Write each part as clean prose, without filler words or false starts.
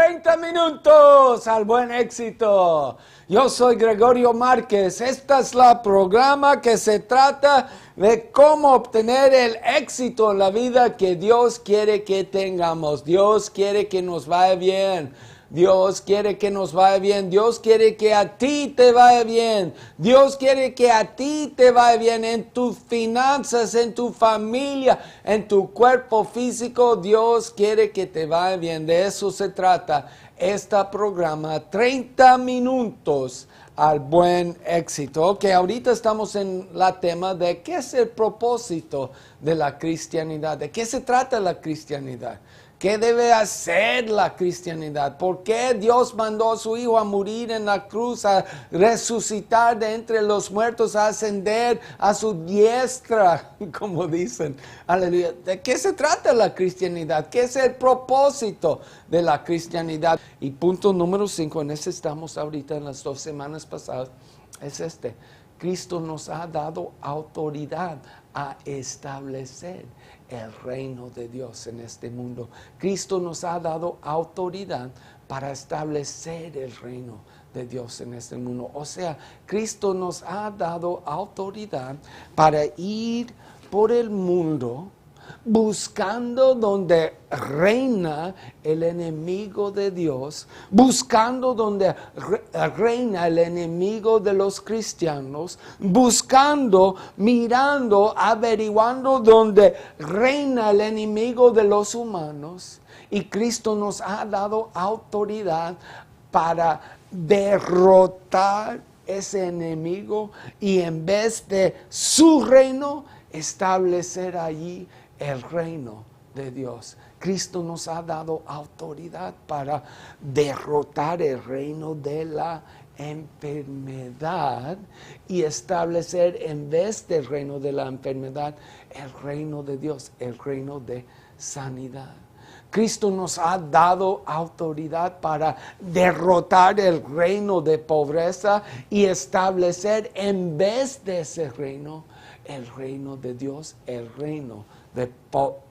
30 minutos al buen éxito. Yo soy Gregorio Márquez. Esta es la programa que se trata de cómo obtener el éxito en la vida que Dios quiere que tengamos. Dios quiere que nos vaya bien. Dios quiere que nos vaya bien. Dios quiere que a ti te vaya bien. Dios quiere que a ti te vaya bien en tus finanzas, en tu familia, en tu cuerpo físico. Dios quiere que te vaya bien. De eso se trata este programa, 30 minutos al buen éxito. Ok, ahorita estamos en la tema de qué es el propósito de la cristianidad. ¿De qué se trata la cristianidad? ¿Qué debe hacer la cristianidad? ¿Por qué Dios mandó a su Hijo a morir en la cruz, a resucitar de entre los muertos, a ascender a su diestra, como dicen? Aleluya. ¿De qué se trata la cristianidad? ¿Qué es el propósito de la cristianidad? Y punto número 5, en ese estamos ahorita en las 2 semanas pasadas, es este. Cristo nos ha dado autoridad a establecer el reino de Dios en este mundo. Cristo nos ha dado autoridad para establecer el reino de Dios en este mundo. O sea, Cristo nos ha dado autoridad para ir por el mundo buscando donde reina el enemigo de Dios, buscando donde reina el enemigo de los cristianos, buscando, mirando, averiguando donde reina el enemigo de los humanos. Y Cristo nos ha dado autoridad para derrotar ese enemigo y en vez de su reino, establecer allí el reino de Dios. Cristo nos ha dado autoridad para derrotar el reino de la enfermedad y establecer en vez del reino de la enfermedad el reino de Dios, el reino de sanidad. Cristo nos ha dado autoridad para derrotar el reino de pobreza y establecer en vez de ese reino el reino de Dios, el reino de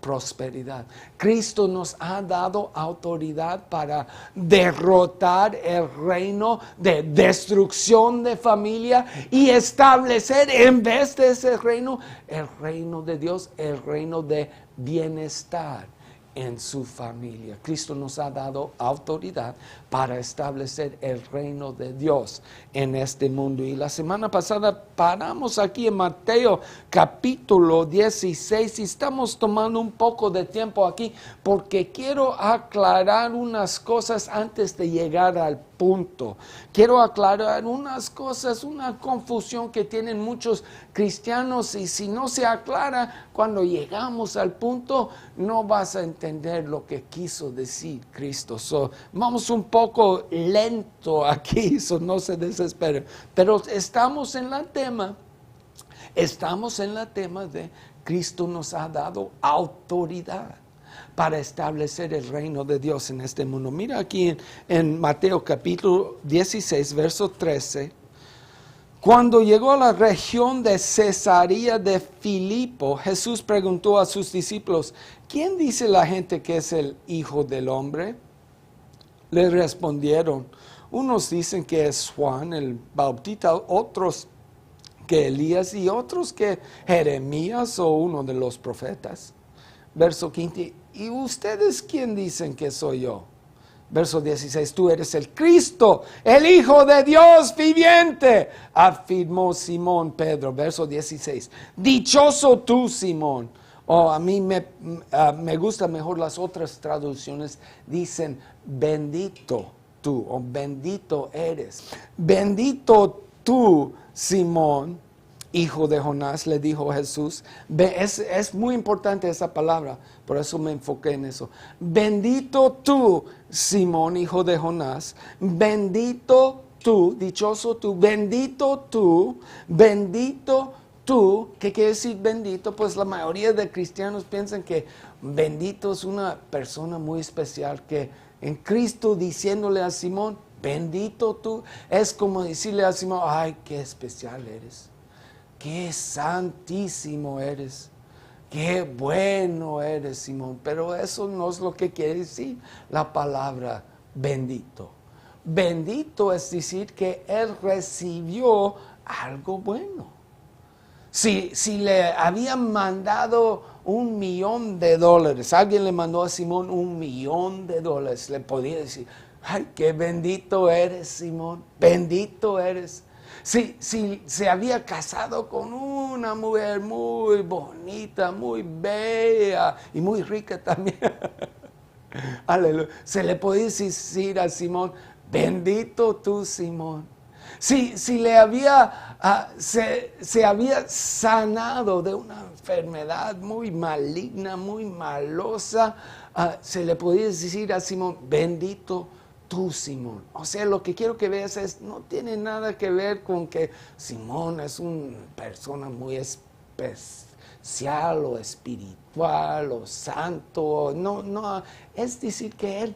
prosperidad. Cristo nos ha dado autoridad para derrotar el reino de destrucción de familia y establecer en vez de ese reino el reino de Dios, el reino de bienestar en su familia. Cristo nos ha dado autoridad para establecer el reino de Dios en este mundo. Y la semana pasada paramos aquí en Mateo capítulo 16 y estamos tomando un poco de tiempo aquí porque quiero aclarar unas cosas antes de llegar al punto. Quiero aclarar unas cosas, una confusión que tienen muchos cristianos y si no se aclara, cuando llegamos al punto no vas a entender lo que quiso decir Cristo. Vamos un poco lento aquí, no se desesperen. Pero estamos en la tema de Cristo nos ha dado autoridad para establecer el reino de Dios en este mundo. Mira aquí en Mateo capítulo 16, verso 13. Cuando llegó a la región de Cesarea de Filipo, Jesús preguntó a sus discípulos, ¿quién dice la gente que es el Hijo del Hombre? Le respondieron, unos dicen que es Juan el Bautista, otros que Elías y otros que Jeremías o uno de los profetas. Verso 15, ¿y ustedes quién dicen que soy yo? Verso 16, tú eres el Cristo, el Hijo de Dios viviente, afirmó Simón Pedro. Verso 16, dichoso tú, Simón. A mí me gustan mejor las otras traducciones, dicen bendito tú o bendito eres. Bendito tú, Simón, hijo de Jonás, le dijo Jesús. Es muy importante esa palabra, por eso me enfoqué en eso. Bendito tú, Simón, hijo de Jonás. Bendito tú, dichoso tú, bendito tú, bendito tú. ¿Qué quiere decir bendito? Pues la mayoría de cristianos piensan que bendito es una persona muy especial, que en Cristo diciéndole a Simón, bendito tú, es como decirle a Simón, ay, qué especial eres. Qué santísimo eres, qué bueno eres, Simón. Pero eso no es lo que quiere decir la palabra bendito. Bendito es decir que él recibió algo bueno. Si le habían mandado $1,000,000, alguien le mandó a Simón $1,000,000, le podía decir, ay, qué bendito eres, Simón, bendito eres. Si se había casado con una mujer muy bonita, muy bella y muy rica también, aleluya, se le podía decir a Simón, bendito tú, Simón. Si le había, se había sanado de una enfermedad muy maligna, muy malosa, se le podía decir a Simón, bendito tú, Simón. O sea, lo que quiero que veas no tiene nada que ver con que Simón es una persona muy especial o espiritual o santo. No, es decir que él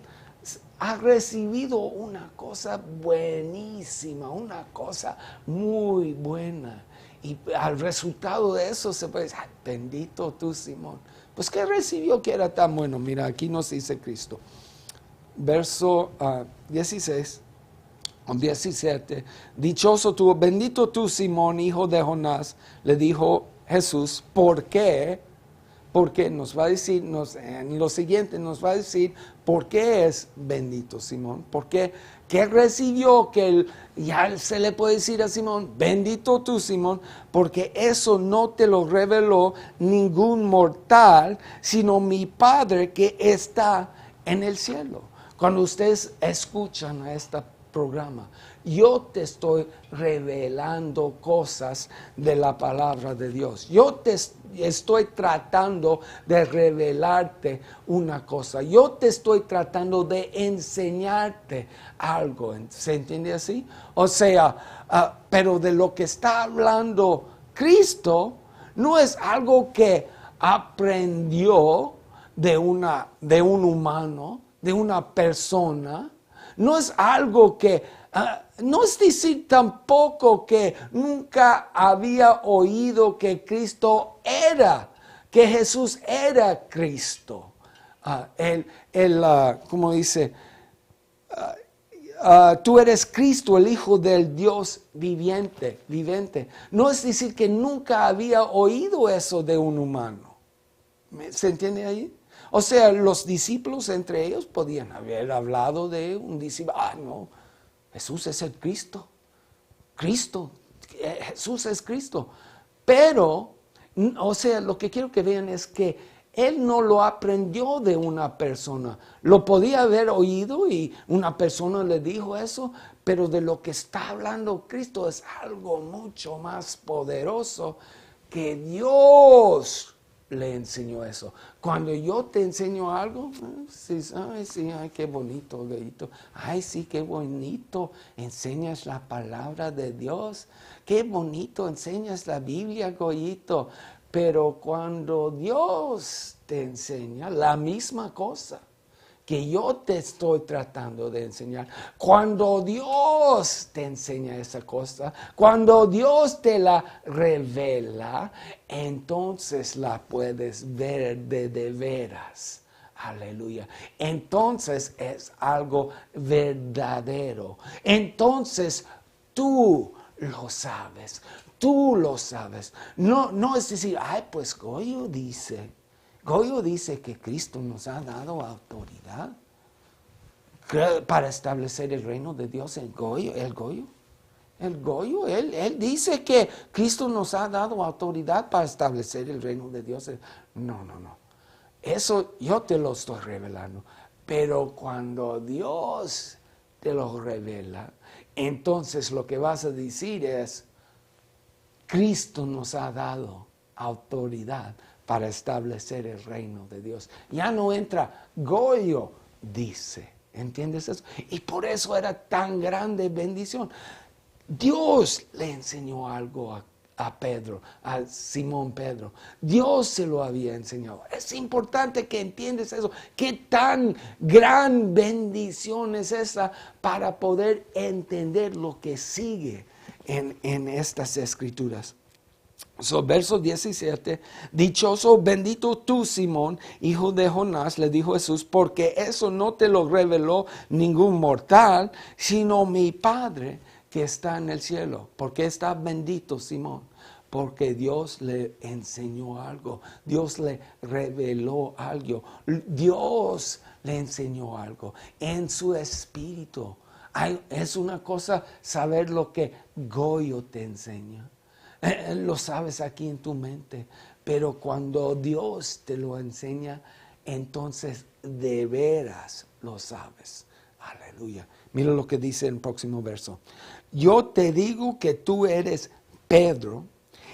ha recibido una cosa buenísima, una cosa muy buena. Y al resultado de eso se puede decir, ay, bendito tú, Simón. Pues, ¿qué recibió que era tan bueno? Mira, aquí nos dice Cristo. Verso 16 o 17. Dichoso tú, bendito tú, Simón, hijo de Jonás, le dijo Jesús. ¿Por qué? Porque nos va a decir, en lo siguiente nos va a decir por qué es bendito Simón, por qué, que recibió, que ya se le puede decir a Simón, bendito tú, Simón, porque eso no te lo reveló ningún mortal, sino mi Padre que está en el cielo. Cuando ustedes escuchan a este programa, yo te estoy revelando cosas de la palabra de Dios. Yo te estoy tratando de revelarte una cosa. Yo te estoy tratando de enseñarte algo. ¿Se entiende así? O sea, pero de lo que está hablando Cristo no es algo que aprendió de un humano, de una persona. No es algo que, no es decir tampoco que nunca había oído que Cristo era, que Jesús era Cristo. Como dice, tú eres Cristo, el Hijo del Dios vivente. No es decir que nunca había oído eso de un humano. ¿Se entiende ahí? O sea, los discípulos entre ellos podían haber hablado de un discípulo. No, Jesús es el Cristo. Jesús es Cristo. Pero, o sea, lo que quiero que vean es que él no lo aprendió de una persona. Lo podía haber oído y una persona le dijo eso, pero de lo que está hablando Cristo es algo mucho más poderoso que Dios le enseñó eso. Cuando yo te enseño algo, ay, qué bonito, Goyito. Ay, sí, qué bonito enseñas la palabra de Dios. Qué bonito enseñas la Biblia, Goyito. Pero cuando Dios te enseña la misma cosa que yo te estoy tratando de enseñar, cuando Dios te enseña esa cosa, cuando Dios te la revela, entonces la puedes ver de veras. Aleluya. Entonces es algo verdadero. Entonces tú lo sabes. Tú lo sabes. No es decir, ay, pues Goyo dice que Cristo nos ha dado autoridad para establecer el reino de Dios. El Goyo, él dice que Cristo nos ha dado autoridad para establecer el reino de Dios. No. Eso yo te lo estoy revelando. Pero cuando Dios te lo revela, entonces lo que vas a decir es, Cristo nos ha dado autoridad para establecer el reino de Dios. Ya no entra, Goyo dice, ¿entiendes eso? Y por eso era tan grande bendición. Dios le enseñó algo a Pedro, a Simón Pedro. Dios se lo había enseñado. Es importante que entiendas eso. Qué tan gran bendición es esa para poder entender lo que sigue en estas escrituras. So, verso 17, dichoso, bendito tú, Simón, hijo de Jonás, le dijo Jesús, porque eso no te lo reveló ningún mortal, sino mi Padre que está en el cielo. ¿Por qué está bendito Simón? Porque Dios le enseñó algo, Dios le reveló algo, Dios le enseñó algo en su espíritu. Es una cosa saber lo que Goyo te enseña. Lo sabes aquí en tu mente, pero cuando Dios te lo enseña, entonces de veras lo sabes. Aleluya. Mira lo que dice en el próximo verso. Yo te digo que tú eres Pedro,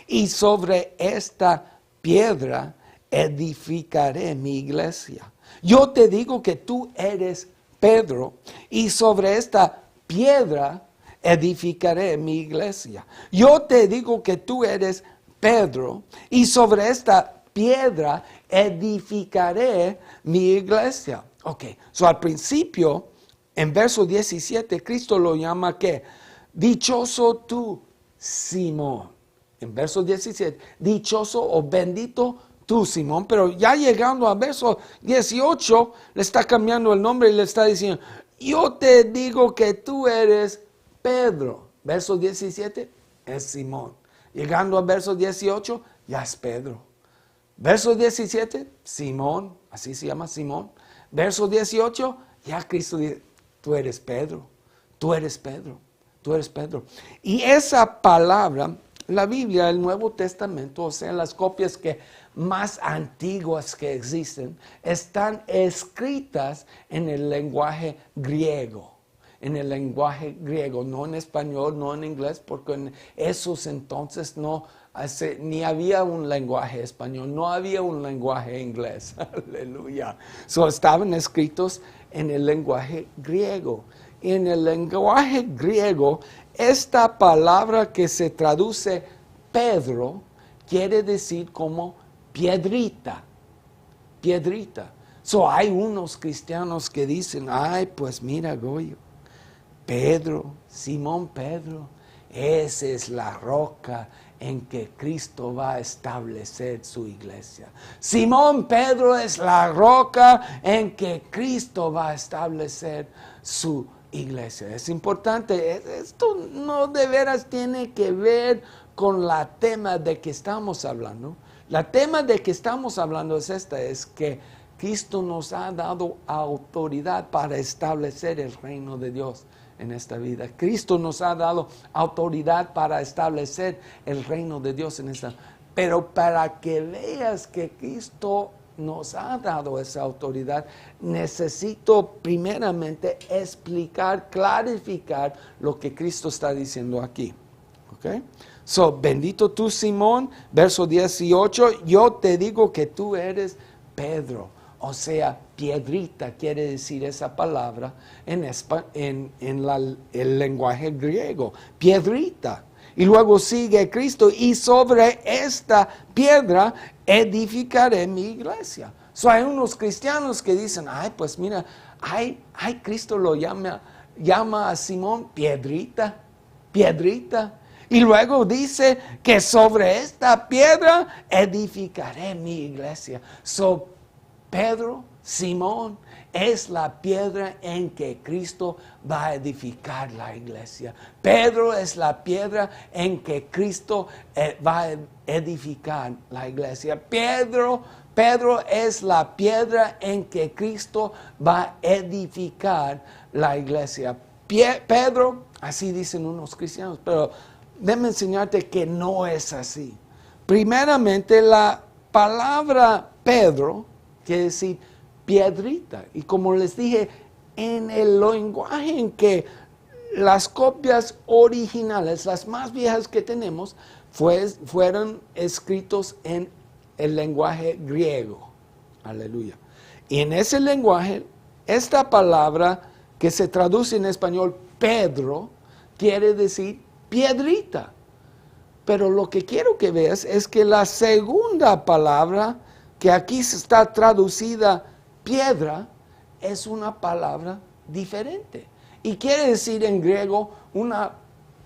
y sobre esta piedra edificaré mi iglesia. Yo te digo que tú eres Pedro, y sobre esta piedra edificaré mi iglesia. Yo te digo que tú eres Pedro, y sobre esta piedra edificaré mi iglesia. Ok, so al principio, en verso 17, Cristo lo llama ¿qué? Dichoso tú, Simón. En verso 17, dichoso o bendito tú, Simón. Pero ya llegando a verso 18, le está cambiando el nombre y le está diciendo, yo te digo que tú eres Pedro. Verso 17 es Simón. Llegando a verso 18, ya es Pedro. Verso 17, Simón, así se llama Simón. Verso 18, ya Cristo dice, tú eres Pedro, tú eres Pedro, tú eres Pedro. Y esa palabra, la Biblia, el Nuevo Testamento, o sea, las copias más antiguas que existen, están escritas en el lenguaje griego. En el lenguaje griego, no en español, no en inglés, porque en esos entonces ni había un lenguaje español, no había un lenguaje inglés. Aleluya. So, estaban escritos en el lenguaje griego. En el lenguaje griego, esta palabra que se traduce Pedro quiere decir como piedrita, piedrita. So, hay unos cristianos que dicen, ay, pues mira, Goyo, Pedro, Simón Pedro, esa es la roca en que Cristo va a establecer su iglesia. Simón Pedro es la roca en que Cristo va a establecer su iglesia. Es importante, esto no de veras tiene que ver con la tema de que estamos hablando. La tema de que estamos hablando es esta, es que Cristo nos ha dado autoridad para establecer el reino de Dios en esta vida. Cristo nos ha dado autoridad para establecer el reino de Dios en esta vida. Pero para que veas que Cristo nos ha dado esa autoridad, necesito primeramente explicar, clarificar lo que Cristo está diciendo aquí. ¿Ok? So, bendito tú, Simón, verso 18, yo te digo que tú eres Pedro. O sea, piedrita quiere decir esa palabra en el lenguaje griego. Piedrita. Y luego sigue Cristo, y sobre esta piedra edificaré mi iglesia. So, hay unos cristianos que dicen, ay, pues mira, Cristo lo llama a Simón piedrita, piedrita. Y luego dice que sobre esta piedra edificaré mi iglesia. So, Pedro, Simón, es la piedra en que Cristo va a edificar la iglesia. Pedro es la piedra en que Cristo va a edificar la iglesia. Pedro es la piedra en que Cristo va a edificar la iglesia. Pedro, así dicen unos cristianos, pero déjame enseñarte que no es así. Primeramente, la palabra Pedro quiere decir piedrita. Y como les dije, en el lenguaje en que las copias originales, las más viejas que tenemos, fueron escritos en el lenguaje griego. Aleluya. Y en ese lenguaje, esta palabra que se traduce en español, Pedro, quiere decir piedrita. Pero lo que quiero que veas es que la segunda palabra que aquí está traducida piedra, es una palabra diferente. Y quiere decir en griego una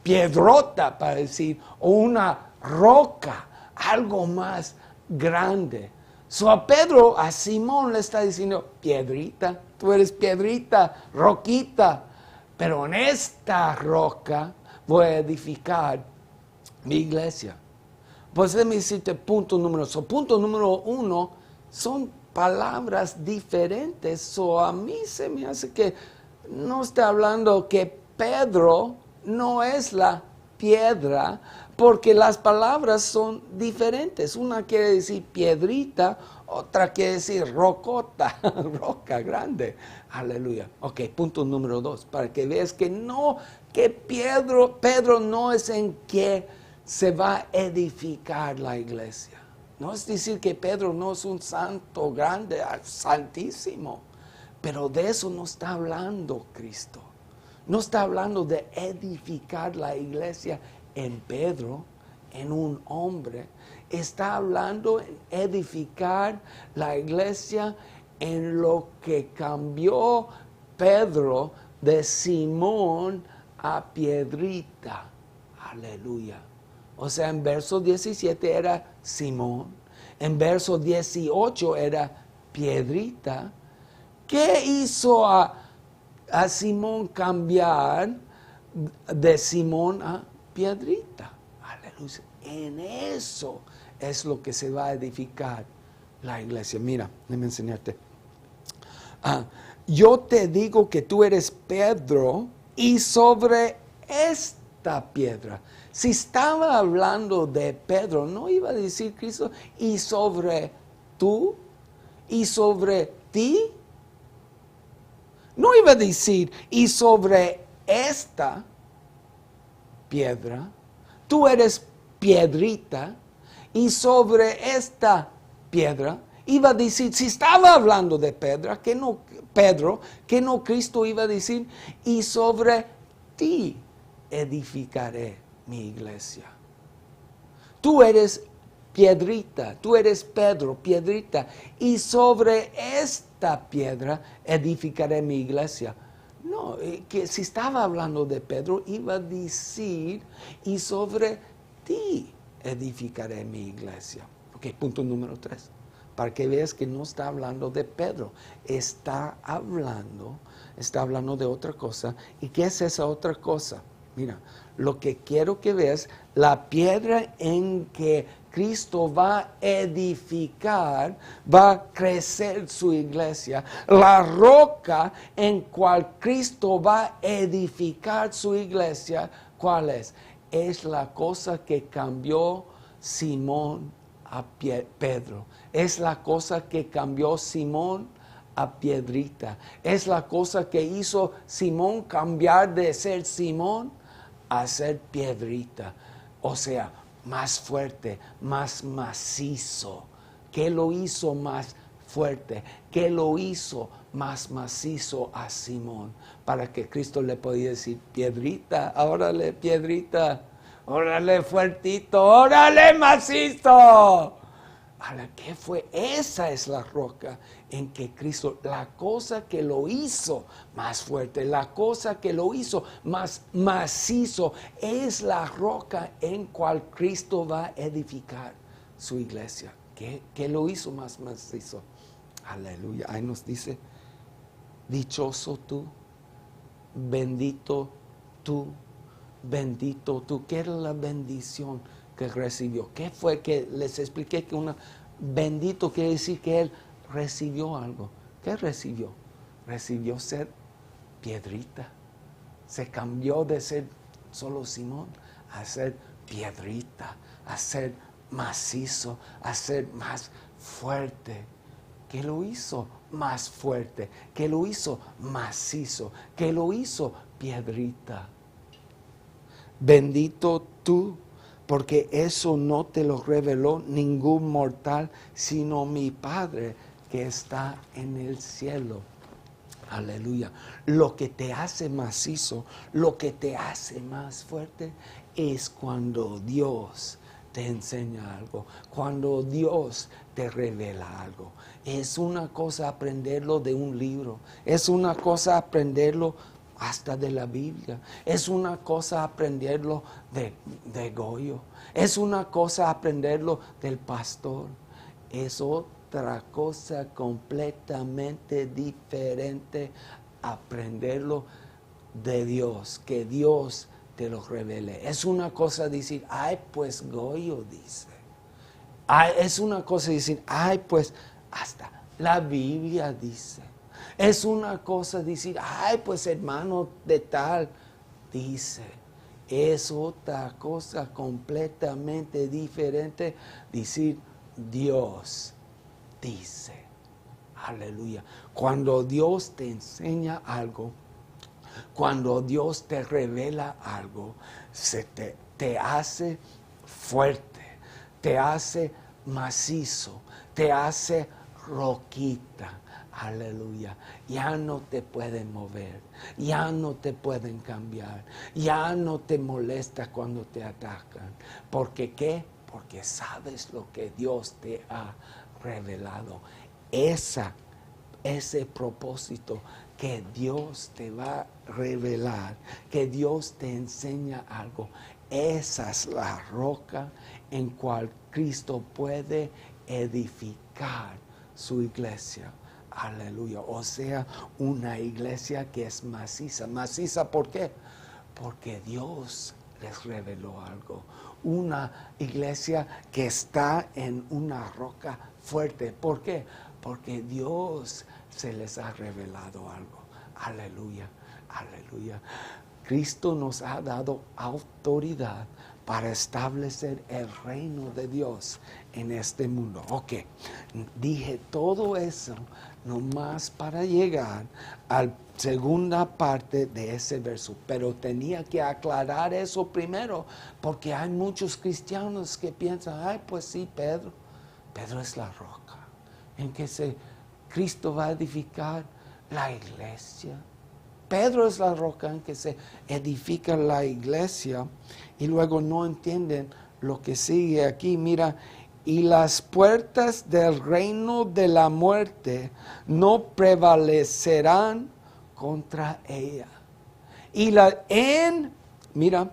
piedrota, para decir, o una roca, algo más grande. A Pedro, a Simón le está diciendo, piedrita, tú eres piedrita, roquita, pero en esta roca voy a edificar mi iglesia. Pues déjame decirte punto número 1, son palabras diferentes. A mí se me hace que no está hablando que Pedro no es la piedra, porque las palabras son diferentes. Una quiere decir piedrita, otra quiere decir rocota, roca grande. Aleluya. Ok, punto número 2, para que veas que no, que Pedro no es en que se va a edificar la iglesia. No es decir que Pedro no es un santo grande, santísimo, pero de eso no está hablando Cristo. No está hablando de edificar la iglesia en Pedro, en un hombre. Está hablando de edificar la iglesia en lo que cambió Pedro de Simón a piedrita. Aleluya. O sea, en verso 17 era Simón, en verso 18 era piedrita. ¿Qué hizo a Simón cambiar de Simón a piedrita? Aleluya. En eso es lo que se va a edificar la iglesia. Mira, déjame enseñarte. Yo te digo que tú eres Pedro y sobre esta piedra. Si estaba hablando de Pedro, no iba a decir Cristo, y sobre tú, y sobre ti. No iba a decir, y sobre esta piedra, tú eres piedrita, y sobre esta piedra, iba a decir, si estaba hablando de Pedro, que no Cristo iba a decir, y sobre ti edificaré mi iglesia. Tú eres piedrita, tú eres Pedro, piedrita, y sobre esta piedra edificaré mi iglesia. No, que si estaba hablando de Pedro, iba a decir, y sobre ti edificaré mi iglesia. Ok, punto número 3. Para que veas que no está hablando de Pedro, está hablando de otra cosa. ¿Y qué es esa otra cosa? Mira, lo que quiero que veas, la piedra en que Cristo va a edificar, va a crecer su iglesia. La roca en cual Cristo va a edificar su iglesia, ¿cuál es? Es la cosa que cambió Simón a Pedro. Es la cosa que cambió Simón a piedrita. Es la cosa que hizo Simón cambiar de ser Simón a ser piedrita. O sea, más fuerte, más macizo. ¿Qué lo hizo más fuerte? ¿Qué lo hizo más macizo a Simón? Para que Cristo le podía decir, piedrita, órale, piedrita, órale, fuertito, órale, macizo. Ahora, ¿qué fue? Esa es la roca en que Cristo, la cosa que lo hizo más fuerte, la cosa que lo hizo más macizo, es la roca en cual Cristo va a edificar su iglesia. ¿Qué lo hizo más macizo? Aleluya. Ahí nos dice, dichoso tú, bendito tú, bendito tú. ¿Qué era la bendición que recibió? ¿Qué fue? Que les expliqué que bendito quiere decir que él recibió algo. ¿Qué recibió? Recibió ser piedrita. Se cambió de ser solo Simón a ser piedrita, a ser macizo, a ser más fuerte. ¿Qué lo hizo más fuerte? ¿Qué lo hizo macizo? ¿Qué lo hizo piedrita? Bendito tú, porque eso no te lo reveló ningún mortal, sino mi Padre que está en el cielo. Aleluya. Lo que te hace macizo, lo que te hace más fuerte, es cuando Dios te enseña algo, cuando Dios te revela algo. Es una cosa aprenderlo de un libro, es una cosa aprenderlo hasta de la Biblia. Es una cosa aprenderlo de Goyo. Es una cosa aprenderlo del pastor. Es otra cosa completamente diferente aprenderlo de Dios, que Dios te lo revele. Es una cosa decir, ay, pues Goyo dice. Ay, es una cosa decir, ay, pues hasta la Biblia dice. Es una cosa decir, ay, pues hermano de tal dice. Es otra cosa completamente diferente decir, Dios dice. Aleluya. Cuando Dios te enseña algo, cuando Dios te revela algo, te hace fuerte, te hace macizo, te hace roquita. Aleluya. Ya no te pueden mover, ya no te pueden cambiar, ya no te molesta cuando te atacan. ¿Por qué qué? Porque sabes lo que Dios te ha revelado. Ese propósito que Dios te va a revelar, que Dios te enseña algo. Esa es la roca en cual Cristo puede edificar su iglesia. Aleluya. O sea, una iglesia que es maciza. ¿Maciza por qué? Porque Dios les reveló algo. Una iglesia que está en una roca fuerte. ¿Por qué? Porque Dios se les ha revelado algo. Aleluya, aleluya. Cristo nos ha dado autoridad para establecer el reino de Dios en este mundo. Ok, dije todo eso nomás para llegar a la segunda parte de ese verso, pero tenía que aclarar eso primero, porque hay muchos cristianos que piensan, ay, pues sí, Pedro es la roca en que Cristo va a edificar la iglesia. Pedro es la roca en que se edifica la iglesia, y luego no entienden lo que sigue aquí. Mira, y las puertas del reino de la muerte no prevalecerán contra ella. Mira,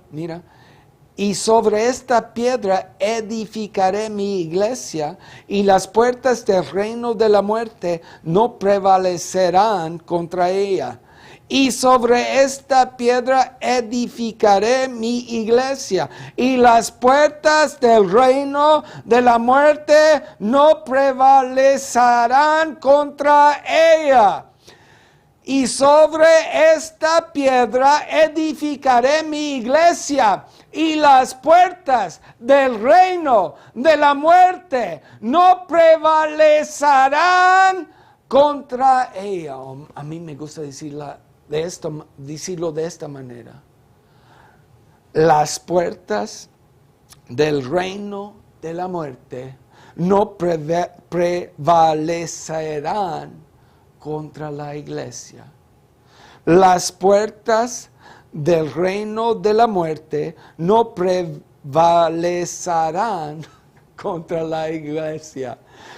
y sobre esta piedra edificaré mi iglesia, y las puertas del reino de la muerte no prevalecerán contra ella. Y sobre esta piedra edificaré mi iglesia, y las puertas del reino de la muerte no prevalecerán contra ella. Y sobre esta piedra edificaré mi iglesia, y las puertas del reino de la muerte no prevalecerán contra ella. A mí me gusta decirlo de esta manera. Las puertas del reino de la muerte no prevalecerán contra la iglesia. Las puertas del reino de la muerte no prevalecerán contra la iglesia.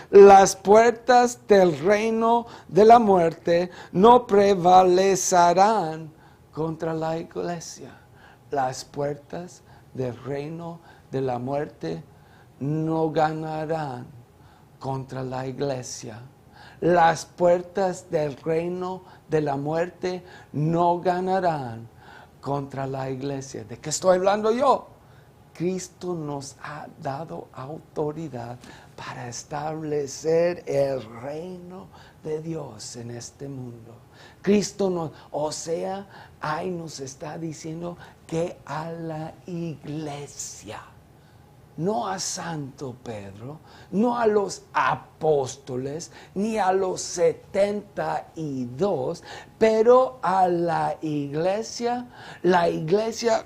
Las puertas del reino de la muerte no prevalecerán contra la iglesia. Las puertas del reino de la muerte no ganarán contra la iglesia. Las puertas del reino de la muerte no ganarán contra la iglesia. ¿De qué estoy hablando yo? Cristo nos ha dado autoridad para establecer el reino de Dios en este mundo. Cristo nos está diciendo que a la iglesia, no a Santo Pedro, no a los apóstoles, ni a los 72, pero a la iglesia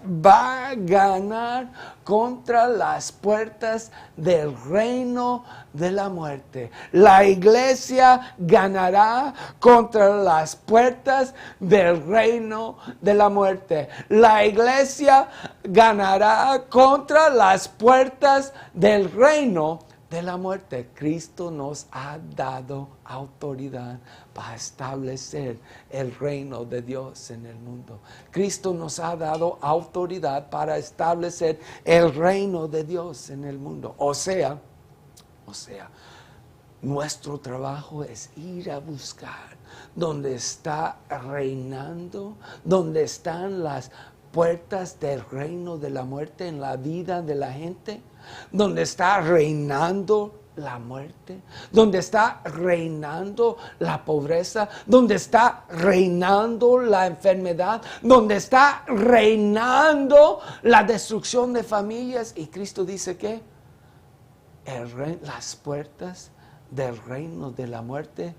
va a ganar contra las puertas del reino de la muerte. La iglesia ganará contra las puertas del reino de la muerte. La iglesia ganará contra las puertas del reino de la muerte. Cristo nos ha dado autoridad para establecer el reino de Dios en el mundo. Cristo nos ha dado autoridad para establecer el reino de Dios en el mundo. O sea, nuestro trabajo es ir a buscar donde está reinando, donde están las puertas del reino de la muerte en la vida de la gente, donde está reinando la muerte, donde está reinando la pobreza, donde está reinando la enfermedad, donde está reinando la destrucción de familias. Y Cristo dice que las puertas del reino de la muerte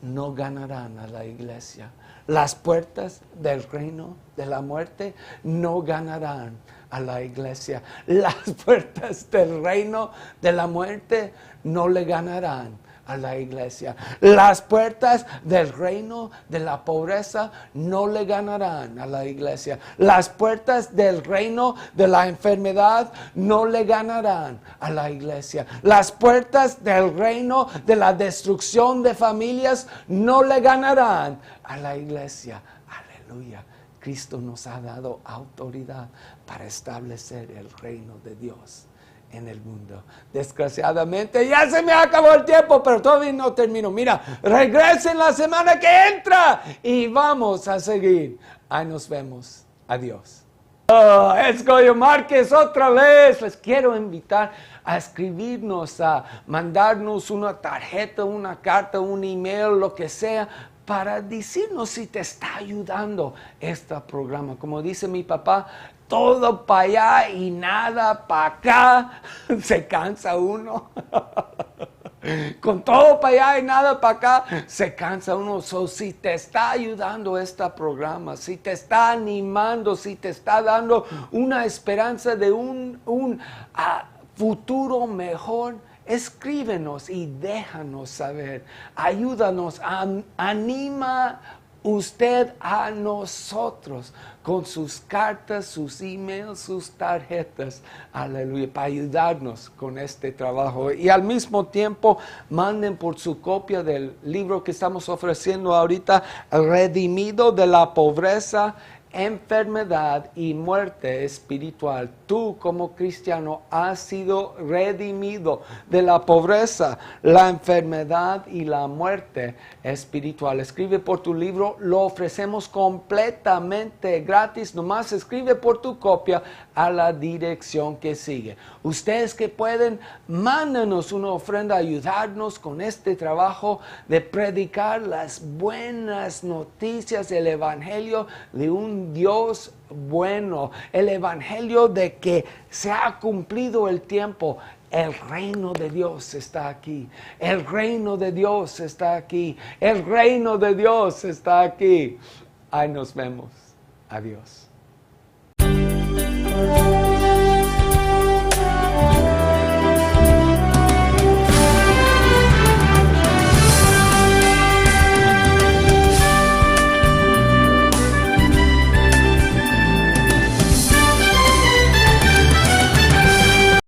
no ganarán a la iglesia. Las puertas del reino de la muerte no ganarán a la iglesia. Las puertas del reino de la muerte no le ganarán a la iglesia. Las puertas del reino de la pobreza no le ganarán a la iglesia. Las puertas del reino de la enfermedad no le ganarán a la iglesia. Las puertas del reino de la destrucción de familias no le ganarán a la iglesia. Aleluya. Cristo nos ha dado autoridad para establecer el reino de Dios en el mundo. Desgraciadamente ya se me acabó el tiempo, pero todavía no termino. Mira, regresen la semana que entra y vamos a seguir. Ahí nos vemos. Adiós. Es Goyo Márquez otra vez. Les quiero invitar a escribirnos, a mandarnos una tarjeta, una carta, un email, lo que sea, para decirnos si te está ayudando este programa. Como dice mi papá, todo para allá y nada para acá. Se cansa uno. Con todo para allá y nada para acá, se cansa uno. Si te está ayudando este programa, si te está animando, si te está dando una esperanza de un futuro mejor, escríbenos y déjanos saber. Ayúdanos, anima usted a nosotros con sus cartas, sus emails, sus tarjetas, aleluya, para ayudarnos con este trabajo. Y al mismo tiempo, manden por su copia del libro que estamos ofreciendo ahorita, Redimido de la Pobreza, Enfermedad y Muerte Espiritual. Tú como cristiano has sido redimido de la pobreza, la enfermedad y la muerte espiritual. Escribe por tu libro, lo ofrecemos completamente gratis. Nomás escribe por tu copia a la dirección que sigue. Ustedes que pueden, mándanos una ofrenda a ayudarnos con este trabajo de predicar las buenas noticias del Evangelio de un Dios bueno, el Evangelio de que se ha cumplido el tiempo. El reino de Dios está aquí. El reino de Dios está aquí. El reino de Dios está aquí. Ahí nos vemos. Adiós.